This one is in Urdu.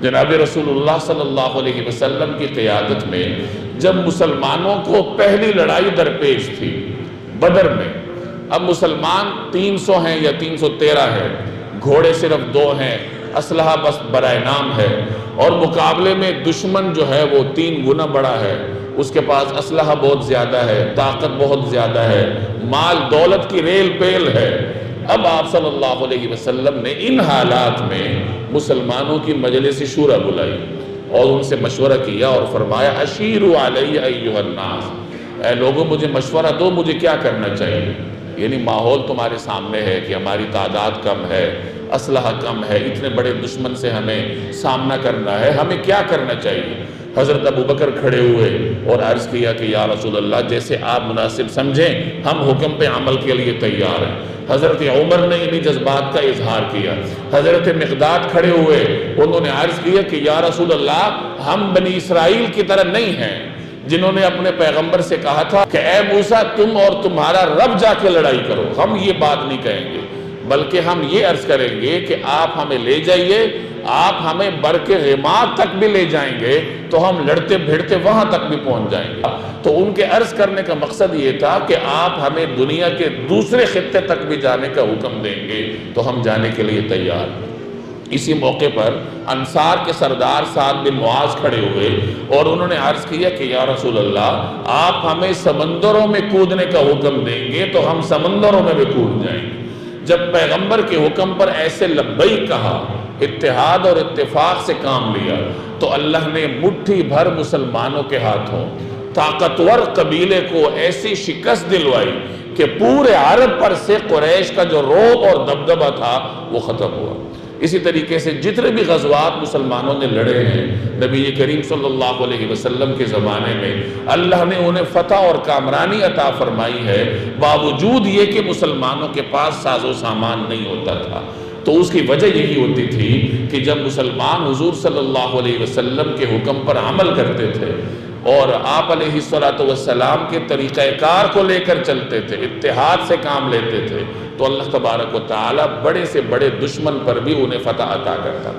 جناب رسول اللہ صلی اللہ علیہ وسلم کی قیادت میں جب مسلمانوں کو پہلی لڑائی درپیش تھی بدر میں، اب مسلمان 300 ہیں یا 313 ہے، گھوڑے صرف 2 ہیں، اسلحہ بس برائے نام ہے، اور مقابلے میں دشمن جو ہے وہ 3 گنا بڑا ہے، اس کے پاس اسلحہ بہت زیادہ ہے، طاقت بہت زیادہ ہے، مال دولت کی ریل پیل ہے۔ اب آپ صلی اللہ علیہ وسلم نے ان حالات میں مسلمانوں کی مجلس شورا بلائی اور ان سے مشورہ کیا اور فرمایا اشیروا علی ایھا الناس، اے لوگوں مجھے مشورہ دو، مجھے کیا کرنا چاہیے۔ یعنی ماحول تمہارے سامنے ہے کہ ہماری تعداد کم ہے، اسلحہ کم ہے، اتنے بڑے دشمن سے ہمیں سامنا کرنا ہے، ہمیں کیا کرنا چاہیے۔ حضرت ابوبکر کھڑے ہوئے اور عرض کیا کہ یا رسول اللہ جیسے آپ مناسب سمجھیں ہم حکم پہ عمل کے لیے تیار ہیں۔ حضرت عمر نے انہی جذبات کا اظہار کیا۔ حضرت مقداد کھڑے ہوئے، انہوں نے عرض کیا کہ یا رسول اللہ ہم بنی اسرائیل کی طرح نہیں ہیں جنہوں نے اپنے پیغمبر سے کہا تھا کہ اے موسیٰ تم اور تمہارا رب جا کے لڑائی کرو، ہم یہ بات نہیں کہیں گے، بلکہ ہم یہ عرض کریں گے کہ آپ ہمیں لے جائیے، آپ ہمیں بر کے غماد تک بھی لے جائیں گے تو ہم لڑتے بھیڑتے وہاں تک بھی پہنچ جائیں گے۔ تو ان کے عرض کرنے کا مقصد یہ تھا کہ آپ ہمیں دنیا کے دوسرے خطے تک بھی جانے کا حکم دیں گے تو ہم جانے کے لیے تیار ہیں۔ اسی موقع پر انصار کے سردار سعد بن معاذ کھڑے ہوئے اور انہوں نے عرض کیا کہ یا رسول اللہ آپ ہمیں سمندروں میں کودنے کا حکم دیں گے تو ہم سمندروں میں بھی کود جائیں گے۔ جب پیغمبر کے حکم پر ایسے لبیک کہا، اتحاد اور اتفاق سے کام لیا، تو اللہ نے مٹھی بھر مسلمانوں کے ہاتھوں طاقتور قبیلے کو ایسی شکست دلوائی کہ پورے عرب پر سے قریش کا جو رعب اور دبدبہ تھا وہ ختم ہوا۔ اسی طریقے سے جتنے بھی غزوات مسلمانوں نے لڑے ہیں نبی کریم صلی اللہ علیہ وسلم کے زمانے میں اللہ نے انہیں فتح اور کامرانی عطا فرمائی ہے، باوجود یہ کہ مسلمانوں کے پاس ساز و سامان نہیں ہوتا تھا۔ تو اس کی وجہ یہی ہوتی تھی کہ جب مسلمان حضور صلی اللہ علیہ وسلم کے حکم پر عمل کرتے تھے اور آپ علیہ السلام کے طریقہ کار کو لے کر چلتے تھے، اتحاد سے کام لیتے تھے، تو اللہ تبارک و تعالی بڑے سے بڑے دشمن پر بھی انہیں فتح عطا کرتا۔